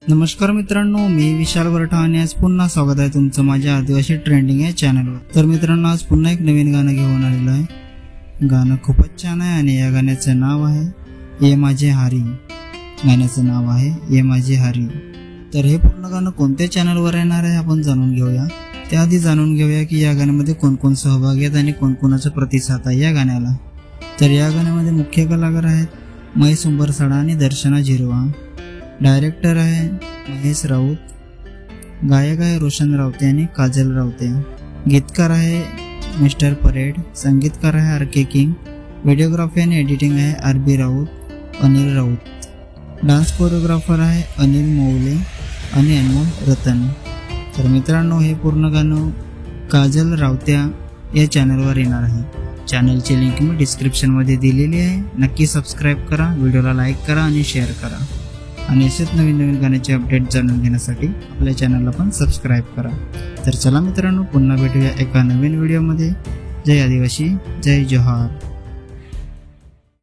नमस्कार मित्रांनो, मी विशाल वरठा आणि आज पुन्हा स्वागत आहे तुमचं माझ्या आदिवासी ट्रेंडिंग या चॅनलवर। तर मित्रांनो, आज पुन्हा एक नवीन गाणं घेऊन आलेलो आहे। गाणं खूपच छान आहे आणि या गाण्याचं नाव आहे ये माझे हारी। गाण्याचं नाव आहे ये माझे हारी। तर हे पूर्ण गाणं कोणत्या चॅनलवर येणार आहे आपण जाणून घेऊया। त्याआधी जाणून घेऊया की या गाण्यामध्ये कोण कोण सहभागी आहेत आणि कोणकोणाचा प्रतिसाद आहे या गाण्याला। तर या गाण्यामध्ये मुख्य कलाकार आहेत महेश उंबरसाडा आणि दर्शना झिरवा। डायरेक्टर आहे महेश राऊत, गायक आहे रोशन रावते आणि काजल रावते, गीतकार आहे मिस्टर परेड, संगीतकार आहे आर के किंग, व्हिडिओग्राफी आणि एडिटिंग आहे RB. Raut, Anil Raut, dance choreographer आहे अनिल मौले आणि अनमोल रतन। तर मित्रांनो, हे पूर्ण गाणं काजल रावत्या या चॅनलवर येणार आहे। चॅनलची लिंक मी डिस्क्रिप्शनमध्ये दिलेली आहे। नक्की सबस्क्राईब करा, व्हिडिओला लाईक करा आणि शेअर करा आणि असेच नवीन नवीन गाण्याचे अपडेट जाणून घेण्यासाठी आपल्या चॅनलला पण सबस्क्राईब करा। तर चला मित्रांनो, पुन्हा भेटूया एका नवीन व्हिडिओमध्ये। जय आदिवासी, जय जोहार।